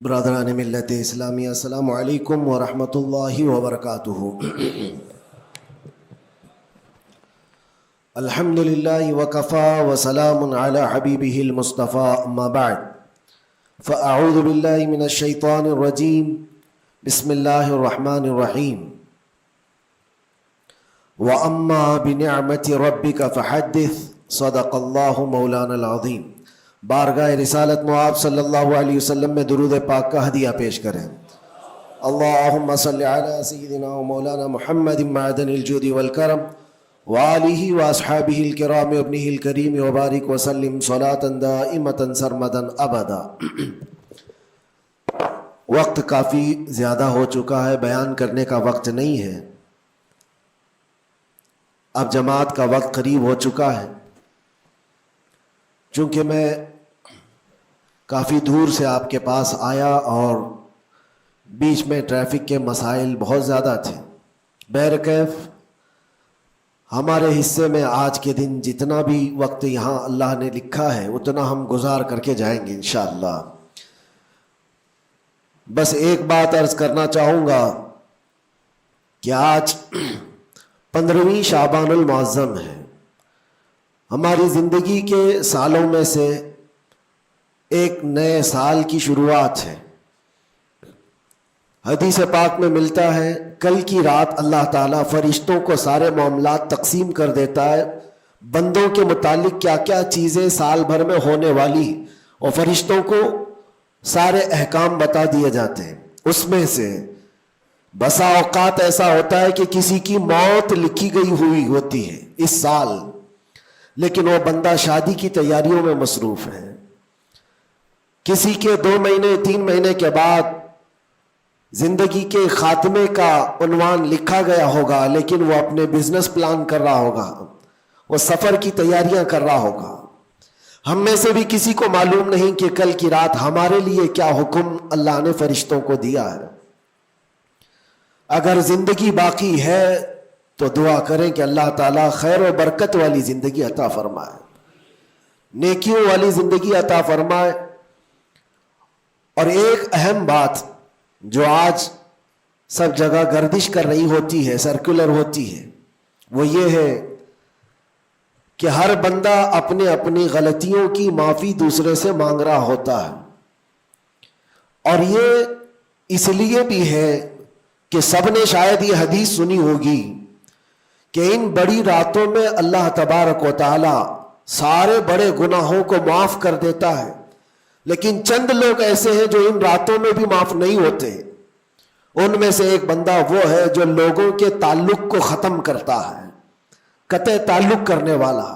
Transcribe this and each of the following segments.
برادران ملت اسلامی، السلام علیکم ورحمۃ اللہ وبرکاتہ۔ الحمد للہ وکفا وسلام علی حبیبہ المصطفیٰ، اما بعد فاعوذ باللہ من الشیطان الرجیم، بسم اللہ الرحمن الرحیم۔ واما بنعمت ربک فحدث، صدق اللہ مولانا العظیم۔ بارگاہ رسالت معاب صلی اللہ علیہ وسلم میں درود پاک کا ہدیہ پیش کریں۔ اللہم صلی علی سیدنا و مولانا محمد معدن الجود والکرم وآلہ واصحابہ الکرام وابنہ الکریم وبارک وسلم صلاۃ دائمۃ سرمدا ابدا۔ وقت کافی زیادہ ہو چکا ہے، بیان کرنے کا وقت نہیں ہے، اب جماعت کا وقت قریب ہو چکا ہے۔ چونکہ میں کافی دور سے آپ کے پاس آیا اور بیچ میں ٹریفک کے مسائل بہت زیادہ تھے، بہرکیف ہمارے حصے میں آج کے دن جتنا بھی وقت یہاں اللہ نے لکھا ہے اتنا ہم گزار کر کے جائیں گے انشاءاللہ۔ بس ایک بات عرض کرنا چاہوں گا کہ آج 15ویں شعبان المعظم ہے، ہماری زندگی کے سالوں میں سے ایک نئے سال کی شروعات ہے۔ حدیث پاک میں ملتا ہے کل کی رات اللہ تعالیٰ فرشتوں کو سارے معاملات تقسیم کر دیتا ہے، بندوں کے متعلق کیا کیا چیزیں سال بھر میں ہونے والی، اور فرشتوں کو سارے احکام بتا دیے جاتے ہیں۔ اس میں سے بسا اوقات ایسا ہوتا ہے کہ کسی کی موت لکھی گئی ہوئی ہوتی ہے اس سال، لیکن وہ بندہ شادی کی تیاریوں میں مصروف ہے۔ کسی کے 2 مہینے 3 مہینے کے بعد زندگی کے خاتمے کا عنوان لکھا گیا ہوگا، لیکن وہ اپنے بزنس پلان کر رہا ہوگا، وہ سفر کی تیاریاں کر رہا ہوگا۔ ہم میں سے بھی کسی کو معلوم نہیں کہ کل کی رات ہمارے لیے کیا حکم اللہ نے فرشتوں کو دیا ہے۔ اگر زندگی باقی ہے تو دعا کریں کہ اللہ تعالیٰ خیر و برکت والی زندگی عطا فرمائے، نیکیوں والی زندگی عطا فرمائے۔ اور ایک اہم بات جو آج سب جگہ گردش کر رہی ہوتی ہے، سرکولر ہوتی ہے، وہ یہ ہے کہ ہر بندہ اپنے اپنی غلطیوں کی معافی دوسرے سے مانگ رہا ہوتا ہے، اور یہ اس لیے بھی ہے کہ سب نے شاید یہ حدیث سنی ہوگی کہ ان بڑی راتوں میں اللہ تبارک و تعالی سارے بڑے گناہوں کو معاف کر دیتا ہے، لیکن چند لوگ ایسے ہیں جو ان راتوں میں بھی معاف نہیں ہوتے۔ ان میں سے ایک بندہ وہ ہے جو لوگوں کے تعلق کو ختم کرتا ہے، قطع تعلق کرنے والا۔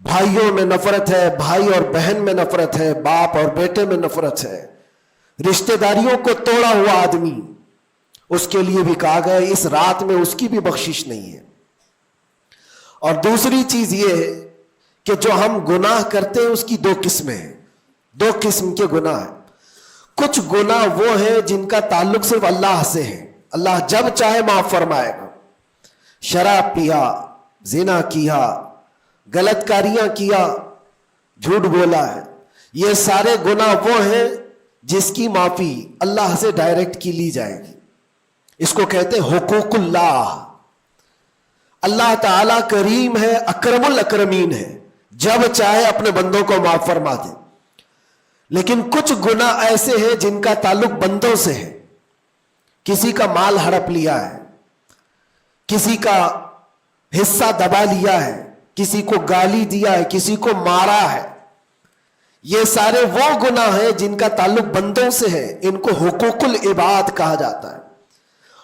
بھائیوں میں نفرت ہے، بھائی اور بہن میں نفرت ہے، باپ اور بیٹے میں نفرت ہے، رشتہ داریوں کو توڑا ہوا آدمی، اس کے لیے بھی کہا گیا اس رات میں اس کی بھی بخشش نہیں ہے۔ اور دوسری چیز یہ ہے کہ جو ہم گناہ کرتے ہیں اس کی 2 قسمیں ہیں، 2 قسم کے گناہ ہیں۔ کچھ گناہ وہ ہیں جن کا تعلق صرف اللہ سے ہے، اللہ جب چاہے معاف فرمائے گا۔ شراب پیا، زنا کیا، غلط کاریاں کیا، جھوٹ بولا ہے، یہ سارے گناہ وہ ہیں جس کی معافی اللہ سے ڈائریکٹ کی لی جائے گی۔ اس کو کہتے ہیں حقوق اللہ۔ اللہ تعالیٰ کریم ہے، اکرم الاکرمین ہے، جب چاہے اپنے بندوں کو معاف فرما دے۔ لیکن کچھ گناہ ایسے ہیں جن کا تعلق بندوں سے ہے، کسی کا مال ہڑپ لیا ہے، کسی کا حصہ دبا لیا ہے، کسی کو گالی دیا ہے، کسی کو مارا ہے، یہ سارے وہ گناہ ہیں جن کا تعلق بندوں سے ہے، ان کو حقوق العباد کہا جاتا ہے۔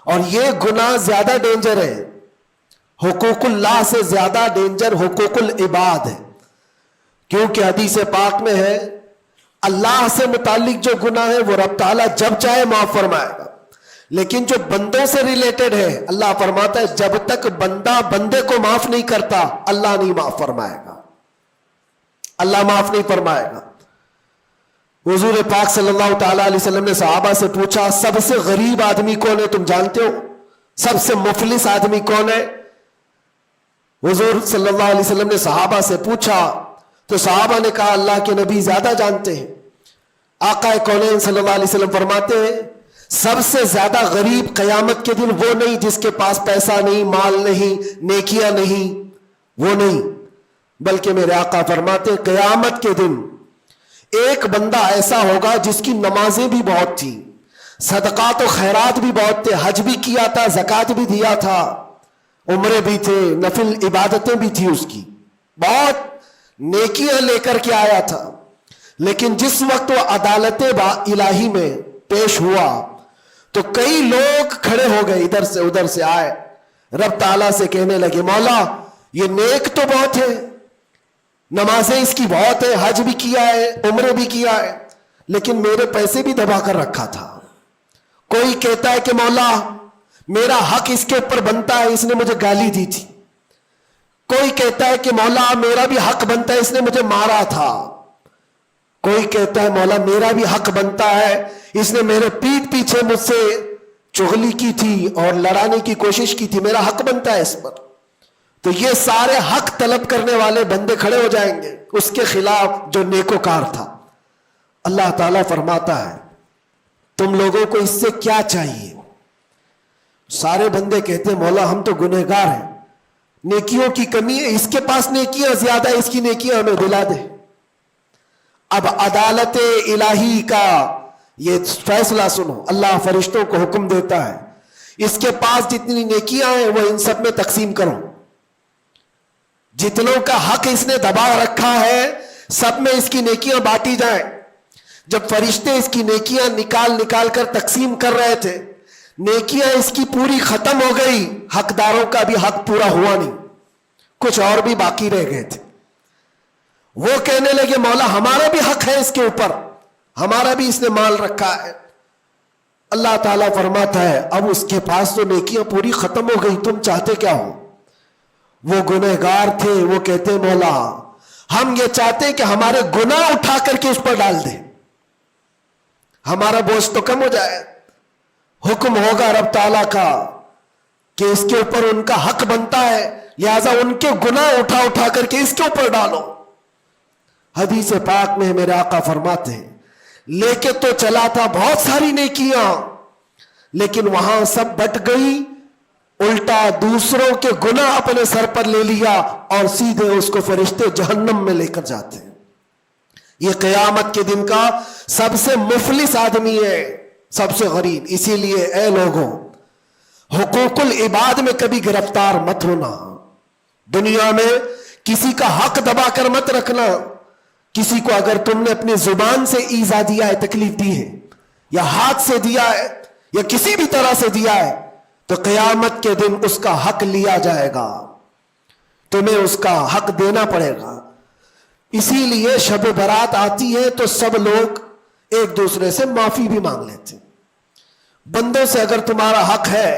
اور یہ گناہ زیادہ ڈینجر ہے، حقوق اللہ سے زیادہ ڈینجر حقوق العباد ہے، کیونکہ حدیث پاک میں ہے اللہ سے متعلق جو گناہ ہے وہ رب تعالیٰ جب چاہے معاف فرمائے گا، لیکن جو بندوں سے ریلیٹڈ ہے اللہ فرماتا ہے جب تک بندہ بندے کو معاف نہیں کرتا اللہ نہیں معاف فرمائے گا، اللہ معاف نہیں فرمائے گا۔ حضور پاک صلی اللہ تعالیٰ علیہ وسلم نے صحابہ سے پوچھا سب سے غریب آدمی کون ہے، تم جانتے ہو سب سے مفلس آدمی کون ہے؟ حضور صلی اللہ علیہ وسلم نے صحابہ سے پوچھا تو صحابہ نے کہا اللہ کے نبی زیادہ جانتے ہیں۔ آقا کونین صلی اللہ علیہ وسلم فرماتے ہیں سب سے زیادہ غریب قیامت کے دن وہ نہیں جس کے پاس پیسہ نہیں، مال نہیں، نیکیاں نہیں، وہ نہیں، بلکہ میرے آقا فرماتے ہیں قیامت کے دن ایک بندہ ایسا ہوگا جس کی نمازیں بھی بہت تھی، صدقات و خیرات بھی بہت تھے، حج بھی کیا تھا، زکوٰۃ بھی دیا تھا، عمرے بھی تھے، نفل عبادتیں بھی تھی، اس کی بہت نیکیاں لے کر کے آیا تھا، لیکن جس وقت وہ عدالت الہی میں پیش ہوا تو کئی لوگ کھڑے ہو گئے، ادھر سے ادھر سے آئے، رب تعالیٰ سے کہنے لگے مولا یہ نیک تو بہت ہے، نمازیں اس کی بہت ہے، حج بھی کیا ہے، عمرے بھی کیا ہے، لیکن میرے پیسے بھی دبا کر رکھا تھا۔ کوئی کہتا ہے کہ مولا میرا حق اس کے اوپر بنتا ہے، اس نے مجھے گالی دی تھی، کوئی کہتا ہے کہ مولا میرا بھی حق بنتا ہے، اس نے مجھے مارا تھا، کوئی کہتا ہے مولا میرا بھی حق بنتا ہے، اس نے میرے پیٹھ پیچھے مجھ سے چغلی کی تھی اور لڑانے کی کوشش کی تھی، میرا حق بنتا ہے اس پر۔ تو یہ سارے حق طلب کرنے والے بندے کھڑے ہو جائیں گے اس کے خلاف جو نیکوکار تھا۔ اللہ تعالیٰ فرماتا ہے تم لوگوں کو اس سے کیا چاہیے؟ سارے بندے کہتے ہیں مولا ہم تو گنہگار ہیں، نیکیوں کی کمی ہے، اس کے پاس نیکیاں زیادہ ہے، اس کی نیکیاں ہمیں دلا دے۔ اب عدالت الہی کا یہ فیصلہ سنو، اللہ فرشتوں کو حکم دیتا ہے اس کے پاس جتنی نیکیاں ہیں وہ ان سب میں تقسیم کرو، جتنوں کا حق اس نے دبا رکھا ہے سب میں اس کی نیکیاں بانٹی جائیں۔ جب فرشتے اس کی نیکیاں نکال کر تقسیم کر رہے تھے، نیکیاں اس کی پوری ختم ہو گئی، حقداروں کا بھی حق پورا ہوا نہیں، کچھ اور بھی باقی رہ گئے تھے۔ وہ کہنے لگے مولا ہمارا بھی حق ہے اس کے اوپر، ہمارا بھی اس نے مال رکھا ہے۔ اللہ تعالیٰ فرماتا ہے اب اس کے پاس تو نیکیاں پوری ختم ہو گئی، تم چاہتے کیا ہو؟ وہ گنہگار تھے، وہ کہتے مولا ہم یہ چاہتے ہیں کہ ہمارے گناہ اٹھا کر کے اس پر ڈال دیں، ہمارا بوجھ تو کم ہو جائے۔ حکم ہوگا رب تعالیٰ کا کہ اس کے اوپر ان کا حق بنتا ہے، لہذا ان کے گناہ اٹھا کر کے اس کے اوپر ڈالو۔ حدیث پاک میں میرے آقا فرماتے ہیں لے کے تو چلا تھا بہت ساری نیکیاں، لیکن وہاں سب بٹ گئی، الٹا دوسروں کے گناہ اپنے سر پر لے لیا اور سیدھے اس کو فرشتے جہنم میں لے کر جاتے ہیں۔ یہ قیامت کے دن کا سب سے مفلس آدمی ہے، سب سے غریب۔ اسی لیے اے لوگوں حقوق العباد میں کبھی گرفتار مت ہونا، دنیا میں کسی کا حق دبا کر مت رکھنا۔ کسی کو اگر تم نے اپنی زبان سے ایذا دیا ہے، تکلیف دی ہے، یا ہاتھ سے دیا ہے، یا کسی بھی طرح سے دیا ہے، تو قیامت کے دن اس کا حق لیا جائے گا، تمہیں اس کا حق دینا پڑے گا۔ اسی لیے شب برات آتی ہے تو سب لوگ ایک دوسرے سے معافی بھی مانگ لیتے ہیں۔ بندوں سے اگر تمہارا حق ہے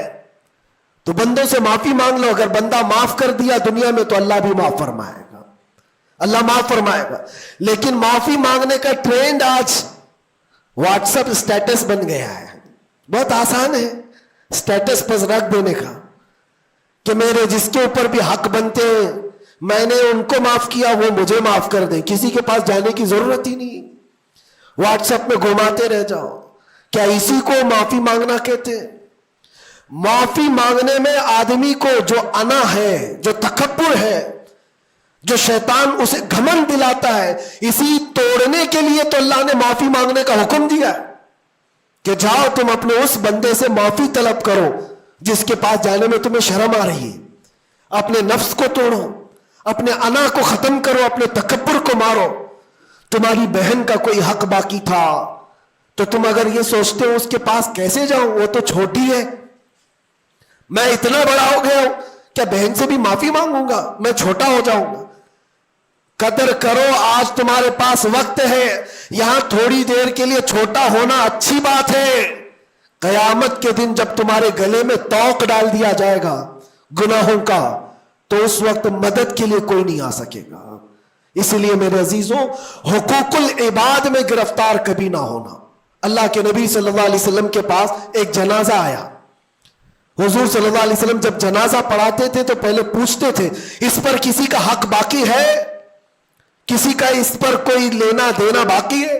تو بندوں سے معافی مانگ لو، اگر بندہ معاف کر دیا دنیا میں تو اللہ بھی معاف فرمائے گا، اللہ معاف فرمائے گا۔ لیکن معافی مانگنے کا ٹرینڈ آج واٹس ایپ اسٹیٹس بن گیا ہے، بہت آسان ہے اسٹیٹس پر رکھ دینے کا کہ میرے جس کے اوپر بھی حق بنتے ہیں میں نے ان کو معاف کیا، وہ مجھے معاف کر دیں، کسی کے پاس جانے کی ضرورت ہی نہیں، واٹس ایپ میں گھماتے رہ جاؤ۔ کیا اسی کو معافی مانگنا کہتے ہیں؟ معافی مانگنے میں آدمی کو جو انا ہے، جو تکبر ہے، جو شیطان اسے گھمنڈ دلاتا ہے، اسی توڑنے کے لیے تو اللہ نے معافی مانگنے کا حکم دیا کہ جاؤ تم اپنے اس بندے سے معافی طلب کرو جس کے پاس جانے میں تمہیں شرم آ رہی ہے۔ اپنے نفس کو توڑو، اپنے انا کو ختم کرو، اپنے تکبر کو مارو۔ تمہاری بہن کا کوئی حق باقی تھا تو تم اگر یہ سوچتے ہو اس کے پاس کیسے جاؤں، وہ تو چھوٹی ہے، میں اتنا بڑا ہو گیا ہوں، کیا بہن سے بھی معافی مانگوں گا، میں چھوٹا ہو جاؤں گا؟ قدر کرو، آج تمہارے پاس وقت ہے، یہاں تھوڑی دیر کے لیے چھوٹا ہونا اچھی بات ہے۔ قیامت کے دن جب تمہارے گلے میں توق ڈال دیا جائے گا گناہوں کا تو اس وقت مدد کے لیے کوئی نہیں آ سکے گا۔ اس لیے میرے عزیزوں حقوق العباد میں گرفتار کبھی نہ ہونا۔ اللہ کے نبی صلی اللہ علیہ وسلم کے پاس ایک جنازہ آیا، حضور صلی اللہ علیہ وسلم جب جنازہ پڑھاتے تھے تو پہلے پوچھتے تھے اس پر کسی کا حق باقی ہے، کسی کا اس پر کوئی لینا دینا باقی ہے؟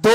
2